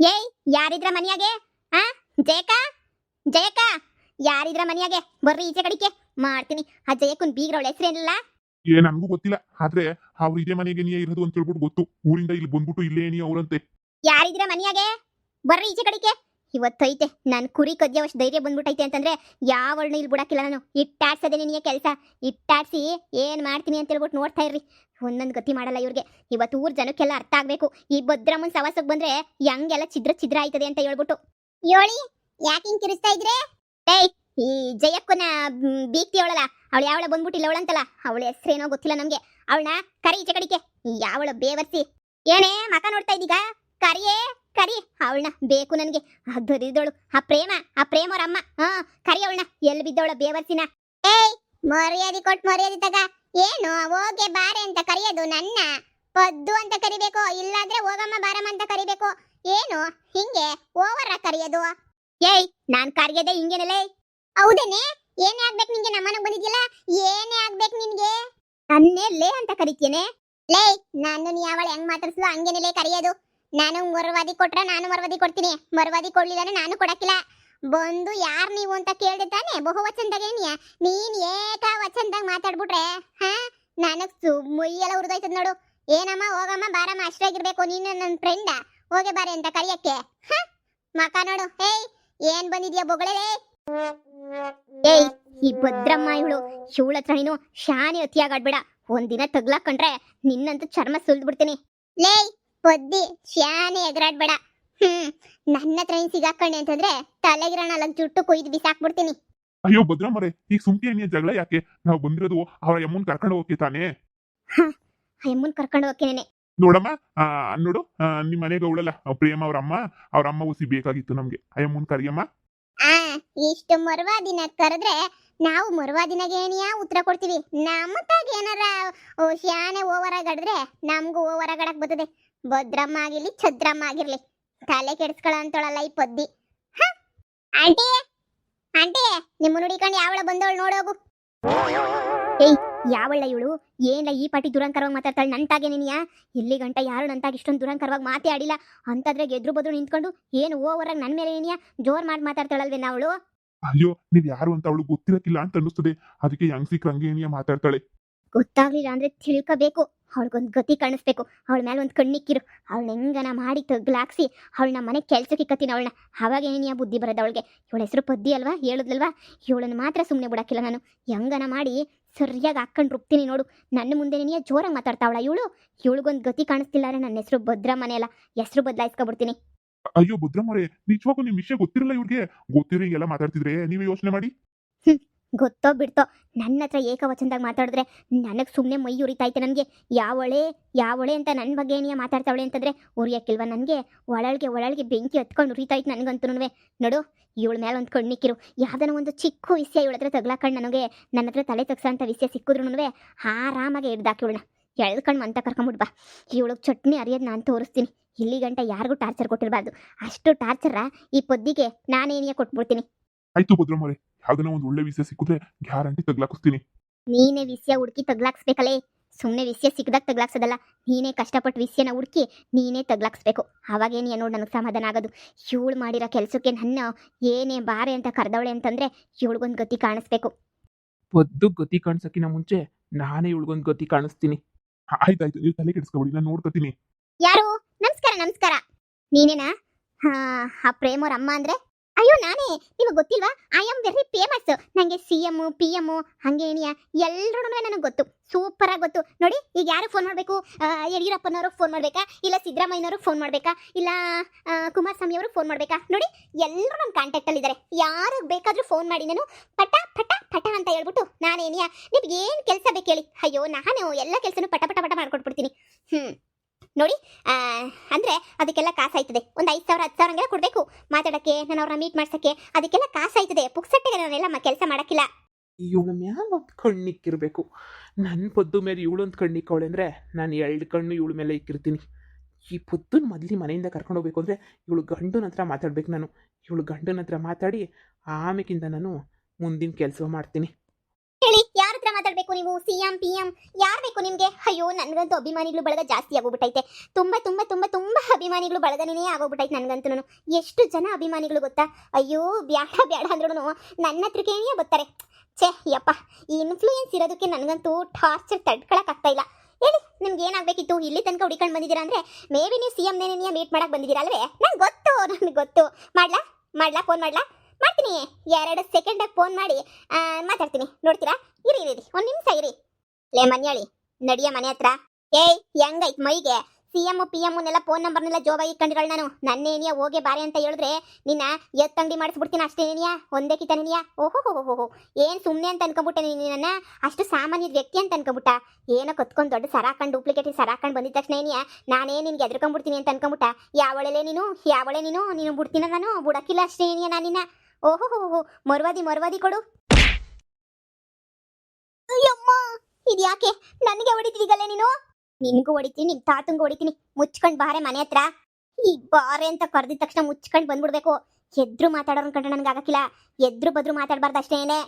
ಏಯ್ ಯಾರಿದ್ರ ಮನಿಯಾಗೆ? ಆ ಜಯಕ ಜಯಕ ಯಾರಿದ್ರ ಮನಿಯಾಗೆ? ಬರ್ರಿ ಈಚೆ ಕಡಿಕೆ ಮಾಡ್ತೀನಿ. ಆ ಜಯಕ್ಕನ್ ಬೀಗ್ರವಳ ಹೆಸರೇನಿಲ್ಲ? ನನ್ಗೂ ಗೊತ್ತಿಲ್ಲ. ಆದ್ರೆ ಅವ್ರು ಇದೇ ಮನೆಗೆ ನೀ ಇರೋದು ಅಂತ ಹೇಳ್ಬಿಟ್ಟು ಗೊತ್ತು. ಊರಿಂದ ಇಲ್ಲಿ ಬಂದ್ಬಿಟ್ಟು ಇಲ್ಲೇ ನೀ ಅವ್ರಂತೆ. ಯಾರಿದ್ರ ಮನಿಯಾಗೆ? ಬರ್ರಿ ಈಚೆ ಕಡಿಕೆ. ಇವತ್ತೈತೆ ನನ್ ಕುರಿ ಕದ್ಯವಷ್ಟು ಧೈರ್ಯ ಬಂದ್ಬಿಟ್ಟೈತೆ ಅಂತಂದ್ರೆ ಯಾವಳನ್ನ ಇಲ್ಲಿ ಬಿಡಕ್ಕಿಲ್ಲ ನಾನು. ಇಟ್ಟಾಡ್ಸದೇನೆ ನೀ ಕೆಲಸ. ಇಟ್ಟಾಡ್ಸಿ ಏನ್ ಮಾಡ್ತೀನಿ ಅಂತ ಹೇಳ್ಬಿಟ್ಟು ನೋಡ್ತಾ ಇರ್ರಿ. ಒಂದೊಂದು ಗತಿ ಮಾಡಲ್ಲ ಇವ್ರಿಗೆ. ಇವತ್ತು ಊರ್ ಜನಕ್ಕೆಲ್ಲ ಅರ್ಥ ಆಗ್ಬೇಕು. ಈ ಭದ್ರಮ್ಮನ್ ಸವಾಸಕ್ ಬಂದ್ರೆ ಹೆಂಗೆಲ್ಲ ಛಿದ್ರ ಆಯ್ತದೆ ಅಂತ ಹೇಳ್ಬಿಟ್ಟು. ಯೋಳಿ ಯಾಕೆ ಹಿಂಗ್ ಕಿರಿಸ್ತಾ ಇದ್ರೆ? ಏಯ್ ಈ ಜಯಕ್ಕನ ಬೀಕ್ತಿ ಅವಳಲ್ಲ, ಅವಳು ಯಾವಳ ಬಂದ್ಬಿಟ್ಟಿಲ್ಲ ಅವಳಂತಲ್ಲ, ಅವಳ ಹೆಸ್ರೇನೋ ಗೊತ್ತಿಲ್ಲ ನಮ್ಗೆ. ಅವಳನ್ನ ಕರಿ ಈಚೆ ಕಡಿಕೆ. ಯಾವಳ ಬೇವರ್ಸಿ ಏನೇ ಮಕ ನೋಡ್ತಾ ಇದೀಗ? ಕರಿಯೇ ಕರಿ ಅವಳನ್ನ, ಬೇಕು ನನ್ಗೆ. ದರಿದೋಳು ಆ ಪ್ರೇಮ ಅವ್ರ ಅಮ್ಮ. ಕರಿ ಅವಳನ್ನ. ಎಲ್ಲಿ ಬಿದ್ದವಳ ಬೇವರ್ಸಿನ? ಏಯ್ ಮರ್ಯಾದೆ ಕೊಟ್ಟು ಮರ್ಯಾದೆ ತಗ. ಏನು ಹೋಗೆ ಬಾರೆ ಅಂತ ಕರಿಯೋದು? ನನ್ನ ಪದ್ದು ಅಂತ ಕರಿಬೇಕು, ಇಲ್ಲಾಂದ್ರೆ ಹೋಗಮ್ಮ ಬಾರಮ್ಮ ಅಂತ ಕರಿಬೇಕು. ಏನು ಹಿಂಗೆ ಓವರ ಕರಿಯೋದು? ಏಯ್ ನಾನ್ ಕರಿಯೋದೆ ಹಿಂಗೇನಲೇ. ಹೌದೇನೆ? ಏನೇ ಆಗ್ಬೇಕು ನಿಂಗೆ? ನಮ್ಮನೆಗೆ ಬಂದಿದ್ಯಲ್ಲ, ಏನೇ ಆಗ್ಬೇಕು ನಿನ್ಗೆ? ನನ್ನೇ ಲೇ ಅಂತ ಕರಿತೇನೆ. ಲೇ ನಾನು ಯಾವಳ ಹೆಂಗ್ ಮಾತಾಡ್ಸಲು ಹಂಗೇನೆ ಕರಿಯೋದು. ನಾನು ಮರವಾದಿ ಕೊಟ್ರ ನಾನು ಮರವಾದಿ ಕೊಡ್ತೀನಿ, ಮರವಾದಿ ಕೊಡ್ಲಿಲ್ಲ ನಾನು ಕೊಡಕ್ಕಿಲ್ಲ. ಬಂದು ಯಾರ್ ನೀವು ಅಂತ ಕೇಳಿದೆ ತಾನೆ ಬಹುವಚನದಾಗ. ನೀನ್ ಏಕವಚನದಾಗ ಮಾತಾಡ್ಬಿಟ್ರೆ ನನಗ್ ಮುಯ್ಯೆಲ್ಲ ಉರಿದೋಯ್ತದ ನೋಡು. ಏನಮ್ಮ ಹೋಗಮ್ಮ ಬಾರಮ್ಮ ಅಷ್ಟೇ ಆಗಿರ್ಬೇಕು. ನೀನು ನನ್ನ ಫ್ರೆಂಡ ಹೋಗೆ ಬಾರೆ ಅಂತ ಕರಿಯಕ್ಕೆ ಮಕ ನೋಡು. ಏಯ್ ಏನ್ ಬಂದಿದ್ಯಾ ಬೊಗಳೇ? ಏಯ್ ಈ ಭದ್ರಮ್ಮ ಇವಳು ಹತ್ರ ನೀನು ಶಾನೆ ಅತಿಯಾಗಾಡ್ಬೇಡ. ಒಂದಿನ ತಗ್ಲಾಕೊಂಡ್ರೆ ನಿನ್ನಂತೂ ಚರ್ಮ ಸುಲ್ದ್ ಬಿಡ್ತೀನಿ. ಲೇ ಪೊದ್ದಿ ಶಾನೆ ಎಗರಾಡ್ಬೇಡ. ನನ್ನ ಹತ್ರ ಏನ್ ಸಿಗಾಕೊಂಡೆ ಅಂತಂದ್ರೆ ತಲೆಗಿರಣ ಜುಟ್ಟು ಕೊಯ್ದು ಬಿಸಾಕ್ಬಿಡ್ತೀನಿ. ಅಯ್ಯೋ ಭದ್ರಮ್ಮರೇ, ಈಗ ಸುಮ್ಕೆ ನೀ ಜಗಳ ಯಾಕೆ? ನಾವು ಬಂದಿರೋದು ಅವ್ರ ಅಮ್ಮನ್ ಕರ್ಕೊಂಡು ಹೋಗಿ ತಾನೆ. ಅಮ್ಮನ್ ಕರ್ಕೊಂಡು ಹೋಗ್ತೇನೆ. ನೋಡಮ್ಮ, ನೋಡು, ನಿಮ್ ಮನೆಗೆ ಅವಳಲ್ಲ ಪ್ರೇಮ ಅವ್ರ ಅಮ್ಮ ಉಸಿ ಬೇಕಾಗಿತ್ತು ನಮ್ಗೆ. ಅಯ್ಯಮ್ಮನ್ ಕರಿಯಮ್ಮ. ಇಷ್ಟು ಮರುವಾದಿನ ಕರೆದ್ರೆ ನಾವು ಮರುವಾದಿನಾಗ ಏನಿಯಾ ಉತ್ತರ ಕೊಡ್ತೀವಿ. ನಮ್ಮತ್ತಾಗ ಏನಾರ ಶಾನೆ ಓವರ್ ಆಗಿದ್ರೆ ನಮಗೂ ಓವರ್ ಆಗಡಕ್ ಬರ್ತದೆ. ಭದ್ರಮ್ಮ ಆಗಿರ್ಲಿ ಛದ್ರಮ್ಮ ಆಗಿರ್ಲಿ ತಲೆ ಕೆಡಿಸ್ಕೊಳ ಅಂತೋಳಲ್ಲ ಈ ಪದ್ದಿ. ಆಂಟಿ ಆಂಟಿ ನಿಮ್ಮ ನುಡಿಕೊಂಡು ಯಾವಳ ಬಂದವಳು ನೋಡೋಗು. ಏಯ್ ಯಾವಳ ಇವಳು? ಏನ ಈ ಪಾಟಿ ದುರಂಕರವಾಗಿ ಮಾತಾಡ್ತಾಳೆ ನಂತಾಗೆ ನೀನಿಯಾ? ಇಲ್ಲಿ ಗಂಟ ಯಾರು ನಂತಾಗ ಇಷ್ಟೊಂದು ದುರಂಕರವಾಗಿ ಮಾತೇ ಆಡಿಲ್ಲ ಅಂತಂದ್ರೆ ಗೆದ್ರು ಬದ್ರು ನಿಂತ್ಕೊಂಡು ಏನು ಓವರಾಗಿ ನನ್ನ ಮೇಲೆ ಏನಿಯಾ ಜೋರ್ ಮಾಡಿ ಮಾತಾಡ್ತಾಳಲ್ವೇನ ಅವಳು? ಅಯ್ಯೋ ನೀವ್ ಯಾರು ಅಂತ ಅವಳು ಗೊತ್ತಿರಕ್ಕಿಲ್ಲ ಅಂತ ಅನ್ನಿಸ್ತದೆ. ಅದಕ್ಕೆ ಹೆಂಗ್ ಸಿಕ್ಕಂಗೆ ಏನಿಯ ಮಾತಾಡ್ತಾಳೆ. ಗೊತ್ತಾಗ್ಲಿಲ್ಲ ಅಂದ್ರೆ ತಿಳ್ಕೋಬೇಕು. ಅವಳಿಗೊಂದು ಗತಿ ಕಾಣಿಸ್ಬೇಕು. ಅವಳ ಮೇಲೆ ಒಂದು ಕಣ್ಣಿಕ್ಕಿರು. ಅವಳನ್ನ ಹೆಂಗನ ಮಾಡಿ ತಗ್ಲಾಕ್ಸಿ ಅವಳನ್ನ ಮನೆ ಕೆಲ್ಸಕ್ಕೆ ಇಕ್ಕತ್ತೀನಿ ಅವಳನ್ನ. ಅವಾಗ ಏನಿಯಾ ಬುದ್ಧಿ ಬರೋದು ಅವಳಿಗೆ. ಇವಳ ಹೆಸರು ಪದ್ದಿ ಅಲ್ವಾ, ಹೇಳುದ್ಲಲ್ವಾ? ಇವಳನ್ನ ಮಾತ್ರ ಸುಮ್ಮನೆ ಬಿಡಕ್ಕಿಲ್ಲ ನಾನು. ಹೆಂಗನ ಮಾಡಿ ಸರಿಯಾಗಿ ಹಾಕೊಂಡು ರುಬ್ತೀನಿ ನೋಡು. ನನ್ನ ಮುಂದೆ ನೀನಿಯ ಜೋರಾಗಿ ಮಾತಾಡ್ತಾವಳ ಇವಳು. ಇವಳಿಗೊಂದು ಗತಿ ಕಾಣಿಸ್ತಿಲ್ಲ ಅಂದ್ರೆ ನನ್ನ ಹೆಸರು ಭದ್ರಮ್ಮನೆ ಅಲ್ಲ, ಹೆಸರು ಬದಲಾಯಿಸ್ಕೊಬಿಡ್ತೀನಿ. ಅಯ್ಯೋ ಭದ್ರಮ್ಮರೇ, ನಿಜವಾಗೂ ನಿಮ್ ವಿಷಯ ಗೊತ್ತಿರಲ್ಲ ಇವ್ರಿಗೆ. ಗೊತ್ತಿರೋ ಹಿಂಗೆಲ್ಲ ಮಾತಾಡ್ತಿದ್ರೆ ನೀವೇ ಯೋಚನೆ ಮಾಡಿ. ಗೊತ್ತೋ ಬಿಡ್ತೋ, ನನ್ನ ಹತ್ರ ಏಕವಚನದಾಗ ಮಾತಾಡಿದ್ರೆ ನನಗೆ ಸುಮ್ಮನೆ ಮೈ ಉರಿತೈತೆ. ನನಗೆ ಯಾವಳೆ ಅಂತ ನನ್ನ ಬಗ್ಗೆ ಏನಿಯ ಮಾತಾಡ್ತಾವಳೆ ಅಂತಂದ್ರೆ ಉರಿಯಕ್ಕಿಲ್ವ ನನಗೆ? ಒಳಗೆ ಬೆಂಕಿ ಹತ್ಕೊಂಡು ಉರಿತೈತೆ ನನಗಂತೂ. ನೋಡು ಇವಳ ಮೇಲೆ ಒಂದು ಕಣ್ಣಿಕ್ಕಿರು. ಯಾವ್ದನ ಒಂದು ಚಿಕ್ಕ ವಿಷಯ ಇವಳ ಹತ್ರ ತಗ್ಲಾಕಂಡು ನನ್ನ ಹತ್ರ ತಲೆ ತಗ್ಸೋಂಥ ವಿಷಯ ಸಿಕ್ಕಿದ್ರು ಆರಾಮಾಗೆ ಹಿಡ್ದಾಕಿ ಇವಳನ್ನ ಎಳ್ಕೊಂಡು ಮಂತ ಕರ್ಕೊಂಬಿಡ್ಬಾ. ಇವಳಿಗೆ ಚಟ್ನಿ ಅರಿಯೋದು ನಾನು ತೋರಿಸ್ತೀನಿ. ಇಲ್ಲಿ ಗಂಟ ಯಾರಿಗೂ ಟಾರ್ಚರ್ ಕೊಟ್ಟಿರಬಾರ್ದು. ಅಷ್ಟು ಟಾರ್ಚರ ಈ ಪೊದ್ದಿಗೆ ನಾನೇನಿಯ ಕೊಟ್ಬಿಡ್ತೀನಿ. ಆಯ್ತು ಭದ್ರಮ್ಮರೇ, ಯಾವ್ದನ ಒಂದು ಒಳ್ಳೆ ವಿಷಯ ಸಿಕ್ಕಿದ್ರೆ ಗ್ಯಾರಂಟಿ ತಗ್ಲಾಕಿಸ್ತೀನಿ. ನೀನೇ ವಿಷಯ ಹುಡುಕಿ ತಗ್ಲಾಕ್ಸ್ಬೇಕಲ್ಲೇ. ಸುಮ್ಮನೆ ವಿಷಯ ಸಿಕ್ಕದಾಗ ತಗ್ಲಾಕ್ಸೋದಲ್ಲ. ನೀನೇ ಕಷ್ಟಪಟ್ಟು ವಿಷಯನ ಹುಡುಕಿ ನೀನೇ ತಗ್ಲಾಕ್ಸ್ಬೇಕು. ಅವಾಗೇನು ನೋಡಿ ನನಗೆ ಸಮಾಧಾನ ಆಗೋದು. ಇವಳು ಮಾಡಿರೋ ಕೆಲಸಕ್ಕೆ ನನ್ನ ಏನೇ ಬಾರೆ ಅಂತ ಕರೆದವಳೆ ಅಂತಂದ್ರೆ ಇವಳಿಗೊಂದು ಗತಿ ಕಾಣಿಸ್ಬೇಕು. ಪದ್ದು ಗತಿ ಕಾಣಿಸೋಕ್ಕಿಂತ ಮುಂಚೆ ನಾನೇ ಇವಳಿಗೊಂದು ಗತಿ ಕಾಣಿಸ್ತೀನಿ. ಆಯ್ತಾಯ್ತು, ನೀವು ತಲೆ ಕೆಡಿಸ್ಕೊಬಿಡಿ, ನಾನು ನೋಡ್ಕೊತೀನಿ. ಯಾರು? ನಮಸ್ಕಾರ. ನೀನೇನಾ? ಆ ಪ್ರೇಮವ್ರ ಅಮ್ಮ ಅಂದ್ರೆ? ಅಯ್ಯೋ ನಾನೇ. ನಿಮಗೆ ಗೊತ್ತಿಲ್ವಾ? I am very famous. ನನಗೆ CM PM ಹಂಗೆ ಏನಿಯಾ ಎಲ್ಲರೂ ನನಗೆ ಗೊತ್ತು. ಸೂಪರ್ ಆಗಿ ಗೊತ್ತು. ನೋಡಿ ಈಗ ಯಾರು ಫೋನ್ ಮಾಡಬೇಕು? ಯಡಿಯೂರಪ್ಪನವ್ರಿಗೆ ಫೋನ್ ಮಾಡಬೇಕಾ, ಇಲ್ಲ ಸಿದ್ದರಾಮಯ್ಯನವ್ರಿಗೆ ಫೋನ್ ಮಾಡಬೇಕಾ, ಇಲ್ಲ ಕುಮಾರಸ್ವಾಮಿ ಅವ್ರಿಗೆ ಫೋನ್ ಮಾಡಬೇಕಾ? ನೋಡಿ ಎಲ್ಲರೂ ನನ್ನ ಕಾಂಟ್ಯಾಕ್ಟಲ್ಲಿ ಇದ್ದಾರೆ. ಯಾರಿಗೆ ಬೇಕಾದರೂ ಫೋನ್ ಮಾಡಿ ನಾನು ಪಟ ಪಟ ಪಟ ಅಂತ ಹೇಳ್ಬಿಟ್ಟು ನಾನೇನಿಯಾ ನಿಮ್ಗೆ ಏನು ಕೆಲಸ ಬೇಕು ಹೇಳಿ. ಅಯ್ಯೋ ನಾನು ಎಲ್ಲ ಕೆಲಸನೂ ಪಟ ಪಟ ಪಟ ಮಾಡ್ಕೊಟ್ಬಿಡ್ತೀನಿ. ನೋಡಿ ಅಂದರೆ ಅದಕ್ಕೆಲ್ಲ ಕಾಸಾಯ್ತದೆ. ಒಂದು 5,000 10,000 ಹಂಗೆಲ್ಲ ಕೊಡಬೇಕು ಮಾತಾಡೋಕ್ಕೆ, ನಾನು ಅವ್ರನ್ನ ಮೀಟ್ ಮಾಡ್ಸೋಕ್ಕೆ. ಅದಕ್ಕೆಲ್ಲ ಕಾಸಾಯ್ತದೆ. ಪುಕ್ಸಟ್ಟೆಗೆ ನಾನೆಲ್ಲ ಕೆಲಸ ಮಾಡೋಕ್ಕಿಲ್ಲ. ಇವಳ ಮ್ಯಾಲ ಒಂದು ಕಣ್ಣಿಕ್ಕಿರಬೇಕು. ನನ್ನ ಪದ್ದು ಮೇಲೆ ಇವಳೊಂದು ಕಣ್ಣಿಕ್ಕವಳೆ ಅಂದರೆ ನಾನು 2 ಕಣ್ಣು ಇವಳ ಮೇಲೆ ಇಕ್ಕಿರ್ತೀನಿ. ಈ ಪೊದ್ದನ್ನ ಮೊದಲು ಮನೆಯಿಂದ ಕರ್ಕೊಂಡು ಹೋಗ್ಬೇಕು ಅಂದರೆ ಇವಳು ಗಂಡನ ಹತ್ರ ಮಾತಾಡ್ಬೇಕು ನಾನು. ಇವಳು ಗಂಡನ ಹತ್ರ ಮಾತಾಡಿ ಆಮೇಕಿಂದ ನಾನು ಮುಂದಿನ ಕೆಲಸ ಮಾಡ್ತೀನಿ. ಹೇಳಿ ಯಾರ ಹತ್ರ ಮಾತಾಡಬೇಕು ನೀವು CM PM ಯಾರು ಬೇಕು ನಿಮ್ಗೆ? ಅಯ್ಯೋ ನನ್ಗಂತೂ ಅಭಿಮಾನಿಗಳು ಬಳಗ ಜಾಸ್ತಿ ಆಗೋಗ್ಬಿಟ್ಟೈತೆ. ತುಂಬಾ ತುಂಬಾ ತುಂಬಾ ತುಂಬಾ ಅಭಿಮಾನಿಗಳು ಬಳಗನೇ ಆಗೋಗ್ಬಿಟ್ಟೈತೆ ನನ್ಗಂತೂ. ಎಷ್ಟು ಜನ ಅಭಿಮಾನಿಗಳು ಗೊತ್ತಾ? ಅಯ್ಯೋ ಬ್ಯಾಡ ಬ್ಯಾಡ ಅಂದ್ರೂ ನನ್ನ ಹತ್ರಕ್ಕೇನೇ ಬರ್ತಾರೆ. ಛೇ ಯಪ್ಪ, ಈ ಇನ್ಫ್ಲೂಯೆನ್ಸ್ ಇರೋದಕ್ಕೆ ನನಗಂತೂ ಟಾರ್ಚರ್ ತಡ್ಕೊಳಕ್ ಆಗ್ತಾ ಇಲ್ಲ. ಹೇಳಿ ನಿಮ್ಗೆ ಏನಾಗಬೇಕಿತ್ತು? ಇಲ್ಲಿ ತನಕ ಹುಡಿಕೊಂಡು ಬಂದಿದ್ದೀರಾ ಅಂದ್ರೆ ಮೇ ಬಿ ನೀವು CM ನೇನೇ ಮೀಟ್ ಮಾಡಕ್ ಬಂದಿದ್ದೀರಾ ಅಲ್ವೇ? ನನಗೆ ಗೊತ್ತು. ಮಾಡ್ಲಾ ಫೋನ್ ಮಾಡ್ತೀನಿ. 2 ಸೆಕೆಂಡಾಗಿ ಫೋನ್ ಮಾಡಿ ಮಾತಾಡ್ತೀನಿ. ನೋಡ್ತೀರಾ? ಇರಿ ಒಂದು ನಿಮಿಷ ಇರಿ. ಲೇ ಮನ್ಯಾಳಿ, ನಡಿಯ ಮನೆ ಹತ್ರ. ಏಯ್ ಹೆಂಗೈತ್ ಮೈಗೆ? CM PM ಫೋನ್ ನಂಬರ್ನೆಲ್ಲ ಜೋಬಾಗಿ ಇಟ್ಕೊಂಡಿರೋಳು ನಾನು. ನನ್ನೇನಿಯ ಹೋಗೆ ಬಾರೆ ಅಂತ ಹೇಳಿದ್ರೆ ನಿನ್ನ ಎತ್ತಂಗಡಿ ಮಾಡಿಸ್ಬಿಡ್ತೀನಿ ಅಷ್ಟೇನಿಯ. ಒಂದೇ ಕಿತನಿಯ. ಓಹೋ ಏನ್ ಸುಮ್ಮನೆ ಅಂತ ಅನ್ಕೊಂಬಿಟ್ಟೆ ನೀನು ನನ್ನ? ಅಷ್ಟು ಸಾಮಾನ್ಯದ ವ್ಯಕ್ತಿ ಅಂತ ಅನ್ಕೊಂಬಿಟ್ಟ? ಏನೋ ಕತ್ಕೊಂಡು ದೊಡ್ಡ ಸರ ಹಾಕೊಂಡು ಡೂಪ್ಲಿಕೇಟ್ ಸರ ಹಾಕೊಂಡು ಬಂದಿದ ತಕ್ಷಣ ಏನಿಯ ನಾನೇ ನಿನ್ಗೆ ಎದ್ರಕೊಂಡ್ಬಿಡ್ತೀನಿ ಅಂತ ಅನ್ಕೊಂಬಿಟ್ಟ? ಯಾವಳೆ ನೀನು ಬಿಡ್ತೀನ ನಾನು? ಬಿಡಕ್ಕಿಲ್ಲ ಅಷ್ಟೇನಿಯ ನಾನಿನ್ನ. ಓಹೋ ಮರ್ವಾದಿ ಕೊಡು. ಅಯ್ಯಮ್ಮ, ಇದ್ಯಾಕೆ ನನಗೆ ಹೊಡಿತಿದ್ದೀಗಲ್ಲೇ ನೀನು? ನಿನ್ಗೂ ಹೊಡಿತೀನಿ, ನಿಮ್ ತಾತಂಗೂ ಹೊಡಿತೀನಿ. ಮುಚ್ಕೊಂಡ್ ಬಾರೆ ಮನೆ ಹತ್ರ. ಈ ಬಾರೆ ಅಂತ ಕರೆದಿದ ತಕ್ಷಣ ಮುಚ್ಕೊಂಡ್ ಬಂದ್ಬಿಡ್ಬೇಕು. ಎದ್ರು ಮಾತಾಡೋರ್ ಕಂಡ್ರೆ ನನ್ಗೆ ಆಗಕ್ಕಿಲ್ಲ. ಎದ್ರು ಬದ್ರು ಮಾತಾಡ್ಬಾರ್ದು ಅಷ್ಟೇನೆ.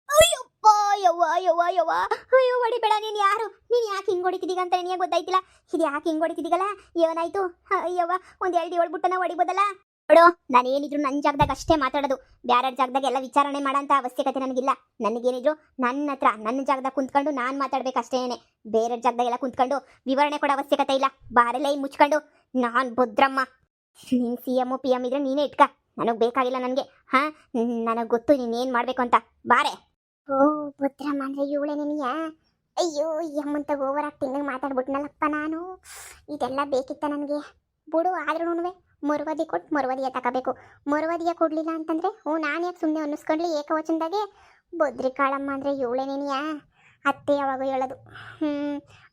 ಅಯ್ಯಪ್ಪ, ಯವ್ವ ಅಯ್ಯೋ ಹೊಡಿಬೇಡ. ನೀನ್ ಯಾರು? ನೀನ್ ಯಾಕೆ ಹಿಂಗ್ ಹೊಡಿತಿದ್ದೀಗ ಅಂತ ನಿನಗೆ ಗೊತ್ತಾಯ್ತಿಲ್ಲ. ಇದು ಯಾಕೆ ಹಿಂಗ್ ಹೊಡಿತಿದ್ದೀಗಲ್ಲ? ಏನಾಯ್ತು? ಅಯ್ಯವ್ವ, ಒಂದ್ 2 ಹೇಳ್ಬಿಟ್ಟನ ಹೊಡಿಬೋದಲ್ಲ? ನೋಡು, ನಾನೇನಿದ್ರು ನನ್ನ ಜಾಗದಾಗ ಅಷ್ಟೇ ಮಾತಾಡೋದು. ಬ್ಯಾರೆ ಜಾಗದಾಗ ಎಲ್ಲ ವಿಚಾರಣೆ ಮಾಡೋಂಥ ಅವಶ್ಯಕತೆ ನನಗಿಲ್ಲ. ನನಗೇನಿದ್ರು ನನ್ನ ಹತ್ರ ನನ್ನ ಜಾಗದಾಗ ಕುಂತ್ಕೊಂಡು ನಾನು ಮಾತಾಡ್ಬೇಕಷ್ಟೇನೆ. ಬೇರೆ ಜಾಗದಾಗೆಲ್ಲ ಕುಂತ್ಕೊಂಡು ವಿವರಣೆ ಕೊಡೋ ಅವಶ್ಯಕತೆ ಇಲ್ಲ. ಬಾರೆಲ್ಲ ಮುಚ್ಕೊಂಡು ನಾನು ಭದ್ರಮ್ಮ. ನೀನು CM PM ಇದ್ರೆ ನೀನೇ ಇಟ್ಕ. ನನಗೆ ಬೇಕಾಗಿಲ್ಲ. ನನಗೆ ನನಗೆ ಗೊತ್ತು ನೀನೇನು ಮಾಡಬೇಕು ಅಂತ. ಬಾರೆ. ಓ ಭದ್ರಮ್ಮ ಅಂದ್ರೆ ಇವಳೆ ನಿನಯ? ಅಯ್ಯೋ ಯಮ್ಮಂತ ಓವರ್ ಆಕ್ಟಿಂಗ್ ಮಾತಾಡ್ಬಿಟ್ನಲ್ಲಪ್ಪ ನಾನು. ಇದೆಲ್ಲ ಬೇಕಿತ್ತ ನನಗೆ? ಬಿಡು. ಆದ್ರೂ ಮರುವದಿ ಕೊಟ್ಟು ಮರುವದಿಯ ತಗೋಬೇಕು. ಮರುವದಿಯ ಕೊಡ್ಲಿಲ್ಲ ಅಂತಂದ್ರೆ ನಾನು ಯಾಕೆ ಸುಮ್ಮನೆ ಅನ್ನಿಸ್ಕೊಂಡ್ಲಿ ಏಕವಚನದಾಗೆ? ಬದ್ರಿ ಕಾಳಮ್ಮ ಅಂದ್ರೆ ಇವಳೇನೇನಿಯ? ಅತ್ತೆ ಯಾವಾಗ ಹೇಳೋದು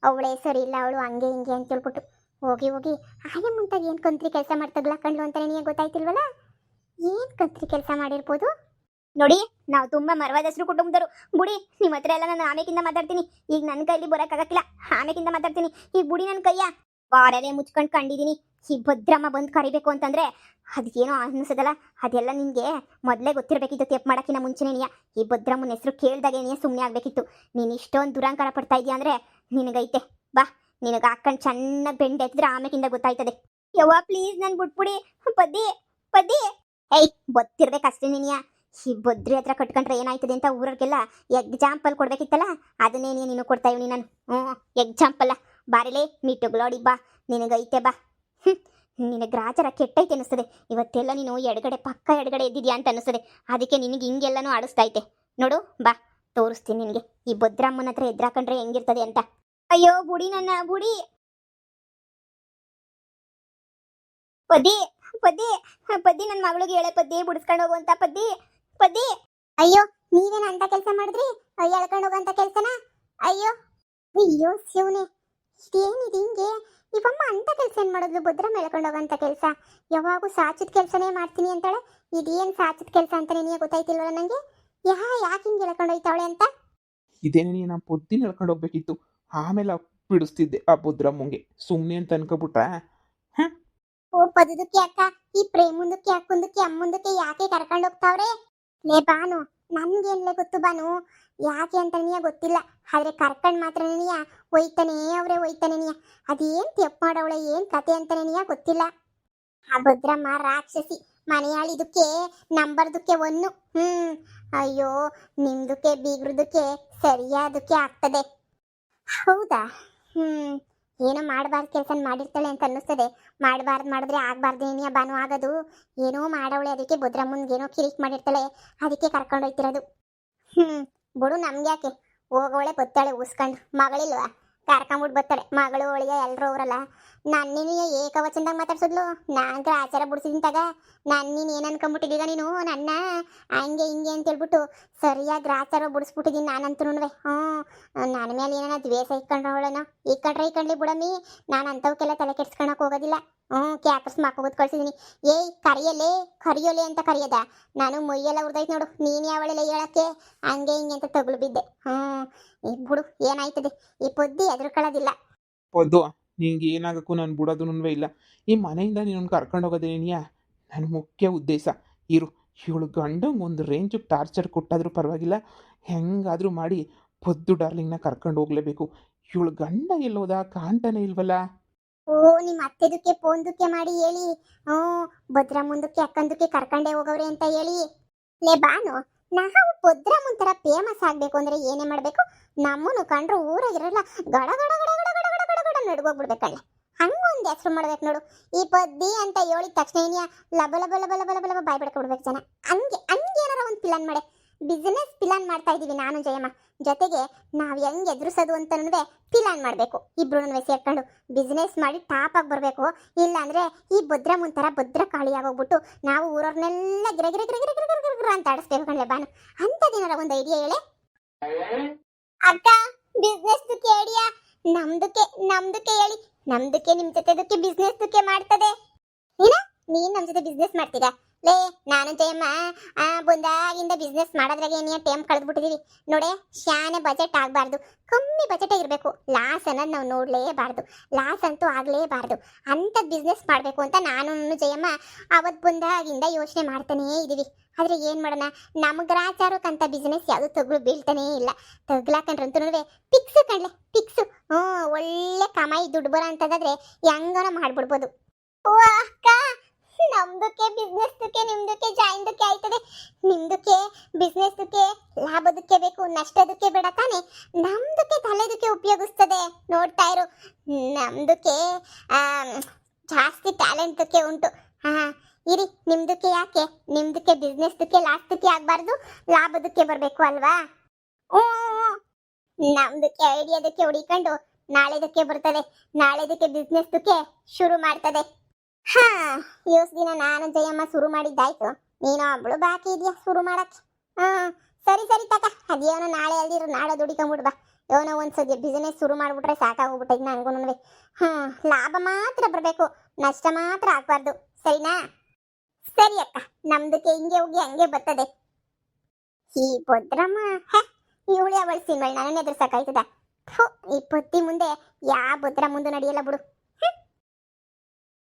ಅವಳೇ ಸರಿ ಇಲ್ಲ, ಅವಳು ಹಂಗೆ ಹಿಂಗೆ ಅಂತ ಹೇಳ್ಬಿಟ್ಟು ಹೋಗಿ ಆಯ ಮುಂತಾಗ ಏನು ಕಂತ್ರಿ ಕೆಲಸ ಮಾಡ್ತಗ್ಲ ಕಂಡ್ಲು ಅಂತ ನಿನಗೆ ಗೊತ್ತಾಯ್ತಿಲ್ವಲ್ಲ? ಏನು ಕಂತ್ರಿ ಕೆಲಸ ಮಾಡಿರ್ಬೋದು ನೋಡಿ. ನಾವು ತುಂಬಾ ಮರವಾದ ಹೆಸರು ಕುಟುಂಬದವರು. ಬುಡಿ, ನಿಮ್ಮ ಹತ್ರ ಎಲ್ಲ ನಾನು ಆಮೇಕಿಂದ ಮಾತಾಡ್ತೀನಿ. ಈಗ ನನ್ನ ಕೈಲಿ ಬರೋಕ್ಕಾಗಕ್ಕಿಲ್ಲ. ಆಮೇಕಿಂದ ಮಾತಾಡ್ತೀನಿ. ಈಗ ಬುಡಿ ನನ್ನ ಕೈಯ ಬಾರಲ್ಲೇ ಮುಚ್ಕೊಂಡು ಕಂಡಿದ್ದೀನಿ. ಈ ಭದ್ರಮ್ಮ ಬಂದು ಕರಿಬೇಕು ಅಂತಂದ್ರೆ ಅದಕ್ಕೇನೋ ಅನಿಸೋದಲ್ಲ. ಅದೆಲ್ಲ ನಿನಗೆ ಮೊದಲೇ ಗೊತ್ತಿರಬೇಕಿತ್ತು. ತೆಪ್ಪು ಮಾಡೋಕ್ಕಿಂತ ಮುಂಚೆನೇನಿಯ ಈ ಭದ್ರಮ್ಮನ ಹೆಸರು ಕೇಳ್ದಾಗೇನಿಯ ಸುಮ್ಮನೆ ಆಗಬೇಕಿತ್ತು. ನೀನು ಇಷ್ಟೊಂದು ದುರಂಕಾರ ಪಡ್ತಾ ಇದೀಯ ಅಂದರೆ ನಿನಗೈತೆ. ಬಾ, ನಿನಗೆ ಹಾಕೊಂಡು ಚೆನ್ನಾಗಿ ಬೆಂಡ್ ಎತ್ತಿದ್ರೆ ಆಮೇಕಿಂದ ಗೊತ್ತಾಯ್ತದೆ. ಯವ್ವ ಪ್ಲೀಸ್ ನಾನು ಬಿಟ್ಬಿಡಿ. ಪದ್ದಿ ಏಯ್ ಗೊತ್ತಿರ್ಬೇಕಷ್ಟೇ ನೀನಿಯ. ಈ ಭದ್ರಿ ಹತ್ರ ಕಟ್ಕೊಂಡ್ರೆ ಏನಾಯ್ತದೆ ಅಂತ ಊರಿಗೆಲ್ಲ ಎಕ್ಸಾಂಪಲ್ ಕೊಡ್ಬೇಕಿತ್ತಲ್ಲ. ಅದನ್ನೇನಿಯ ನೀನು ಕೊಡ್ತಾ ಇವ್ನಿ ನಾನು. ಎಕ್ಸಾಂಪಲ್ಲ. ಬಾರಿಲೇ ಮೀಟುಗಳೋಡಿ ಬಾ, ನಿನಗೈತೆ ಬಾ. ನಿನಗೆ ಗ್ರಾಚಾರ ಕೆಟ್ಟೈತೆ ಅನ್ನಿಸ್ತದೆ. ಇವತ್ತೆಲ್ಲ ನೀನು ಪಕ್ಕ ಎಡಗಡೆ ಎದ್ದಿದ್ಯಾ ಅಂತ ಅನ್ನಿಸ್ತದೆ. ಅದಕ್ಕೆ ನಿನಗೆ ಹಿಂಗೆಲ್ಲನೂ ಆಡಿಸ್ತೈತೆ. ನೋಡು ಬಾ, ತೋರಿಸ್ತೀನಿ ನಿನಗೆ ಈ ಭದ್ರಮ್ಮನ ಹತ್ರ ಎದ್ರಾಕೊಂಡ್ರೆ ಹೆಂಗಿರ್ತದೆ ಅಂತ. ಅಯ್ಯೋ ಬುಡಿ, ನನ್ನ ಬುಡಿ. ಪದ್ದಿ ನನ್ನ ಮಗಳಿಗೆ ಹೇಳೆ ಪದ್ದಿ ಬಿಡಿಸ್ಕೊಂಡು ಹೋಗುವಂತ. ಪದ್ದಿ ಅಯ್ಯೋ ನೀವೇನ ಅಂತ ಕೆಲಸ ಮಾಡಿದ್ರಿ? ಎಳ್ಕೊಂಡು ಹೋಗುವಂತ ಕೆಲಸನ? ಅಯ್ಯೋ ಶಿವನೇ, ಇದೇನಿದೆ ಹಿಂಗೆ? ಇವಮ್ಮ ಅಂತ ಕೆಲಸ ಏನ್ ಮಾಡಿದ್ಲು? ಭದ್ರಮ್ಮ ಎಳ್ಕೊಂಡು ಹೋಗೋಂಥ ಕೆಲಸ. ಯಾವಾಗೂ ಸಾಚಿದ ಕೆಲಸನೇ ಮಾಡ್ತೀನಿ ಅಂತಾಳೆ. ಇದೇನು ಸಾಚಿದ ಕೆಲಸ ಅಂತ ನಿನಗೆ ಗೊತ್ತಾಯ್ತಿಲ್ವಲ್ಲ ನನಗೆ? ಯಾಕೆ ಹಿಂಗೆ ಎಳ್ಕೊಂಡು ಹೋಯ್ತಾವಳೆ ಅಂತ? ಇದೇನೇ ನಾನು ಪೊದ್ದಿನ ಎಳ್ಕೊಂಡು ಹೋಗ್ಬೇಕಿತ್ತು. ಆಮೇಲೆ ಬಿಡಿಸ್ತಿದ್ದೆ ಆ ಭದ್ರಮ್ಮಂಗೆ. ಸುಮ್ಮನೆ ಅಂತ ಅನ್ಕೊಬಿಟ್ರ? ಓ ಪದದಕ್ಕೆ ಅಕ್ಕ, ಈ ಪ್ರೇಮುಂದಕ್ಕೆ ಅಕ್ಕುಂದಕ್ಕೆ ಅಮ್ಮುಂದಕ್ಕೆ ಯಾಕೆ ಕರ್ಕೊಂಡು ಹೋಗ್ತಾವ್ರೆ? ಲೇ ಬಾನು, ನನ್ಗೇನ್ಲೇ ಗೊತ್ತು ಬಾನು, ಯಾಕೆ ಅಂತ ನೀಯ ಗೊತ್ತಿಲ್ಲ. ಆದ್ರೆ ಕರ್ಕಂಡ್ ಮಾತ್ರ ನೀಯ ಒಯ್ತಾನೆ ನೀಯ. ಅದೇನ್ ತೆಪ್ಪು ಮಾಡವಳೆ, ಏನ್ ಕತೆ ಅಂತ ನೀಯ ಗೊತ್ತಿಲ್ಲ. ಆ ಭದ್ರಮ್ಮ ರಾಕ್ಷಸಿ. ಮನೆಯಾಳಿದಕ್ಕೆ ನಂಬರ್ದಕ್ಕೆ ಒಂದು. ಅಯ್ಯೋ ನಿಮ್ದಕ್ಕೆ ಬೀಗ್ರದಕ್ಕೆ ಸರಿಯಾದಕ್ಕೆ ಆಗ್ತದೆ. ಹೌದಾ? ಏನೋ ಮಾಡಬಾರ್ದು ಕೆಲಸ ಮಾಡಿರ್ತಾಳೆ ಅಂತ ಅನ್ನಿಸ್ತದೆ. ಮಾಡಿದ್ರೆ ಆಗ್ಬಾರ್ದು ಏನಿಯ ಬಾನು ಆಗೋದು. ಏನೋ ಮಾಡವಳೆ, ಅದಕ್ಕೆ ಭದ್ರಮ್ಮನ್ಗೇನೋ ಕಿರಿಕ್ ಮಾಡಿರ್ತಾಳೆ, ಅದಕ್ಕೆ ಕರ್ಕೊಂಡು ಹೋಯ್ತಿರೋದು. ಬಿಡು, ನಮ್ಗೆ ಯಾಕೆ? ಹೋಗೋಳೆ ಬತ್ತಾಳೆ ಉಸ್ಕೊಂಡು. ಮಗಳಿಲ್ವಾ? ಕರ್ಕೊಂಬಿಟ್ಟು ಬರ್ತಾಳೆ. ಮಗಳು ಒಳಿಯ ಎಲ್ಲರೂ ಅವರಲ್ಲ. ನನ್ನಿನ ಏಕವಚನದಾಗ ಮಾತಾಡ್ಸಿದ್ಲು. ನಾನು ಆಚಾರ ಬಿಡಿಸಿದಿಂತಾಗ ನನ್ನಿನ ಏನು ಅನ್ಕೊಂಬಿಟ್ಟಿದ್ದೀಗ ನೀನು? ನನ್ನ ಹಂಗೆ ಹಿಂಗೆ ಅಂತ ಹೇಳ್ಬಿಟ್ಟು ಸರಿಯಾಗಿ ಆಚಾರ ಬಿಡಿಸ್ಬಿಟ್ಟಿದ್ದೀನಿ ನಾನಂತೂ. ನನ್ನ ಮೇಲೆ ಏನಾನ ದ್ವೇಷ ಇಕ್ಕೊಂಡ್ರವಳೇನೋ? ಇಕ್ಕೊಂಡ್ಲಿ ಬಿಡಮ್ಮಿ. ನಾನು ಅಂಥವಕ್ಕೆಲ್ಲ ತಲೆ ಕೆಡ್ಸ್ಕೊಳಕ್ ಹೋಗೋದಿಲ್ಲ. ಕ್ಯಾಕರ್ಸ್ ಮಾಕೋದು ಕಳ್ಸಿದೀನಿ. ಏಯ್ ಕರಿಯೋಲೆ ಅಂತ ಕರಿಯದ? ನಾನು ಮೊಯ್ಯೆಲ್ಲ ಉರ್ದೈತೆ ನೋಡು. ನೀನು ಯಾವಳೆಲ್ಲ ಹೇಳಕ್ಕೆ ಹಂಗೆ ಹಿಂಗೆ ಅಂತ ತಗುಲು ಬಿದ್ದೆ. ಬಿಡು, ಏನಾಯ್ತದೆ? ಈ ಪೊದ್ದಿ ಎದುರ್ಕೊಳ್ಳೋದಿಲ್ಲ. ಪೊದ್ದು, ನಿಂಗೆ ಏನಾಗಕ್ಕೂ ನಾನು ಬಿಡೋದು ಇಲ್ಲ. ಈ ಮನೆಯಿಂದ ನೀನು ಕರ್ಕೊಂಡು ಹೋಗೋದೇನಿಯಾ ನನ್ನ ಮುಖ್ಯ ಉದ್ದೇಶ. ಇವಳು ಗಂಡಂಗೆ ಒಂದು ರೇಂಜು ಟಾರ್ಚರ್ ಕೊಟ್ಟಾದರೂ ಪರವಾಗಿಲ್ಲ, ಹೆಂಗಾದರೂ ಮಾಡಿ ಪೊದ್ದು ಡಾರ್ಲಿಂಗ್ನ ಕರ್ಕೊಂಡು ಹೋಗ್ಲೇಬೇಕು. ಇವಳು ಗಂಡ ಎಲ್ಲೋದ ಕಾಣ್ತಾನೆ ಇಲ್ವಲ್ಲ. ಓ ನಿಮ್ಮ ಅತ್ತೆದಕ್ಕೆ ಪೋಂದಕ್ಕೆ ಮಾಡಿ ಹೇಳಿ. ಹ್ಞೂ ಭದ್ರ ಮುಂದಕ್ಕೆ ಅಕ್ಕಂದಕ್ಕೆ ಕರ್ಕೊಂಡೇ ಹೋಗವ್ರೆ ಅಂತ ಹೇಳಿ. ಲೇ ಬಾನು, ನಾವು ಭದ್ರ ಮುಂತರ ಫೇಮಸ್ ಆಗ್ಬೇಕು ಅಂದ್ರೆ ಏನೇ ಮಾಡ್ಬೇಕು? ನಮ್ಮನ್ನು ಕಂಡ್ರು ಊರಾಗಿರಲ್ಲ ಗಡ ಗಡ ಗಡ ಗಡ ಗಡ ಗಡ ಗಡ ಗಡ ನಡ್ಗೋಗ್ಬಿಡ್ಬೇಕಲ್ಲ. ಹಂಗೊಂದು ಹೆಸರು ಮಾಡ್ಬೇಕು ನೋಡು. ಈ ಪದ್ದಿ ಅಂತ ಹೇಳಿದ ತಕ್ಷಣ ಏನಿಯ ಲಬ ಲಬ ಲಬ ಲಬ ಲಬ ಲಬ ಬಾಯ್ ಬಿಡ್ಕೊಬಿಡ್ಬೇಕು ಜನ. ಹಂಗೆ ಏನಾರ ಒಂದು ಪ್ಲಾನ್ ಮಾಡೆ. ಬಿಸ್ನೆಸ್ ಪ್ಲಾನ್ ಮಾಡ್ತಾ ಇದೀವಿ ನಾನು ಜಯಮ್ಮ. ಜೊತೆಗೆ ನಾವು ಹೆಂಗ್ ಎದುರಿಸೋದು ಅಂತನೂ ಪ್ಲಾನ್ ಮಾಡಬೇಕು. ಇಬ್ರು ಸೇರ್ಕೊಂಡು ಬಿಸ್ನೆಸ್ ಮಾಡಿ ಟಾಪ್ ಆಗಿ ಬರಬೇಕು. ಇಲ್ಲ ಅಂದ್ರೆ ಈ ಭದ್ರ ಮುಂತರ ಭದ್ರ ಕಾಳಿ ಆಗೋಗ್ಬಿಟ್ಟು ನಾವು ಊರವ್ರನ್ನೆಲ್ಲ ಗಿರ ಗಿರ ಗಿರ ಗಿರ ಗಿರ ಗಿರ ಗಿರ ಅಂತ ಆಡಿಸ್ಬೇಕು ಕಣ್ಲೆ ಬಾನು. ಅಂಥದ್ದೇನಾರ ಒಂದು ಐಡಿಯಾ ಹೇಳೆ ಅಕ್ಕ. ಬಿಸ್ನೆಸ್ ಐಡಿಯಾ ನಮ್ದಕ್ಕೆ ಹೇಳಿ. ನಮ್ದಕ್ಕೆ ನಿಮ್ ಜೊತೆದಕ್ಕೆ ಬಿಸ್ನೆಸ್ ಮಾಡ್ತದೆ. ನೀನ್ ನಮ್ ಜೊತೆ ಬಿಸ್ನೆಸ್ ಮಾಡ್ತೀರಾ? ಲೇ ನಾನು ಜಯಮ್ಮ ಬಂದಾಗಿಂದ ಬಿಸ್ನೆಸ್ ಮಾಡೋದ್ರಾಗೆ ಏನಿಯ ಟೈಮ್ ಕಳೆದ್ಬಿಟ್ಟಿದೀವಿ ನೋಡೆ. ಶಾನೆ ಬಜೆಟ್ ಆಗಬಾರ್ದು, ಕಮ್ಮಿ ಬಜೆಟ್ ಇರಬೇಕು. ಲಾಸ್ ಅನ್ನೋದು ನಾವು ನೋಡಲೇಬಾರ್ದು. ಲಾಸ್ ಅಂತೂ ಆಗಲೇಬಾರ್ದು. ಅಂಥದ್ದು ಬಿಸ್ನೆಸ್ ಮಾಡಬೇಕು ಅಂತ ನಾನು ಜಯಮ್ಮ ಅವತ್ತು ಬಂದಾಗಿಂದ ಯೋಚನೆ ಮಾಡ್ತಾನೇ ಇದ್ದೀವಿ. ಆದರೆ ಏನು ಮಾಡೋಣ, ನಮ್ಮ ಗ್ರಾಚಾರಕ್ಕಂಥ ಬಿಸ್ನೆಸ್ ಯಾವುದು ತಗ್ಲು ಬೀಳ್ತಾನೇ ಇಲ್ಲ. ತಗ್ಲಾಕಂಡ್ರಂತೂ ಫಿಕ್ಸ್ ಕಣ್ಲೆ, ಫಿಕ್ಸು. ಒಳ್ಳೆ ಕಮಾಯಿ ದುಡ್ಡು ಬರೋ ಅಂತದಾದ್ರೆ ಹೆಂಗನ ಮಾಡ್ಬಿಡ್ಬೋದು. ಓ ಅಕ್ಕ, ನಮ್ದಕ್ಕೆ ಬಿಸ್ನೆಸ್ದಕ್ಕೆ ನಿಮ್ದಕ್ಕೆ ಜಾಯಿಂದಕ್ಕೆ ಆಯ್ತದೆ. ನಿಮ್ದಕ್ಕೆ ಬಿಸ್ನೆಸ್ದಕ್ಕೆ ಲಾಭದಕ್ಕೆ ಬೇಕು, ನಷ್ಟದಕ್ಕೆ ಬೇಡ ತಾನೆ. ನಮ್ದಕ್ಕೆ ತಲೆದಕ್ಕೆ ಉಪಯೋಗಿಸ್ತದೆ. ನೋಡ್ತಾ ಇರು, ನಮ್ದಕ್ಕೆ ಜಾಸ್ತಿ ಟ್ಯಾಲೆಂಟಕ್ಕೆ ಉಂಟು. ಇರಿ, ನಿಮ್ದಕ್ಕೆ ಯಾಕೆ? ನಿಮ್ದಕ್ಕೆ ಬಿಸ್ನೆಸ್ದಕ್ಕೆ ಲಾಸ್ಟಕ್ಕೆ ಆಗಬಾರ್ದು, ಲಾಭದಕ್ಕೆ ಬರಬೇಕು ಅಲ್ವಾ? ನಮ್ದಕ್ಕೆ ಐಡಿಯಾದಕ್ಕೆ ಹುಡಿಕೊಂಡು ನಾಳೆದಕ್ಕೆ ಬರ್ತದೆ. ನಾಳೆದಕ್ಕೆ ಬಿಸ್ನೆಸ್ದಕ್ಕೆ ಶುರು ಮಾಡ್ತದೆ. ದಿನ ನಾನು ಜಯಮ್ಮ ಶುರು ಮಾಡಿದ್ದಾಯ್ತು. ನೀನು ಒಬ್ಳು ಬಾಕಿ ಇದೆಯಾ ಶುರು ಮಾಡಕ್ಕೆ? ಸರಿ ತಕ. ಅದೇನೋ ನಾಳೆ ಅಲ್ದಿರು ನಾಳೆ ದುಡಿಕೊಂಬಿಡ್ಬಾ. ಏನೋ ಒಂದ್ಸತಿ ಬಿಸ್ನೆಸ್ ಶುರು ಮಾಡ್ಬಿಟ್ರೆ ಸಾಕಾಗೋಗ್ಬಿಟ್ಟೈತೆ ನಂಗೂ. ಲಾಭ ಮಾತ್ರ ಬರಬೇಕು, ನಷ್ಟ ಮಾತ್ರ ಆಗ್ಬಾರ್ದು. ಸರಿನಾ? ಸರಿ ಅಕ್ಕ, ನಮ್ದಕ್ಕೆ ಹಿಂಗೆ ಹೋಗಿ ಹಂಗೆ ಬರ್ತದೆ. ಈ ಭದ್ರಮ್ಮ ಇವಳು ಅವಳು ಸಿಂಬಲ್ ನನ್ನ ಎದುರ್ಸಕ್ಕಾಯ್ತದ? ಈ ಪತ್ತಿ ಮುಂದೆ ಯಾವ ಭದ್ರ ಮುಂದೆ ನಡೆಯಲ್ಲ ಬಿಡು.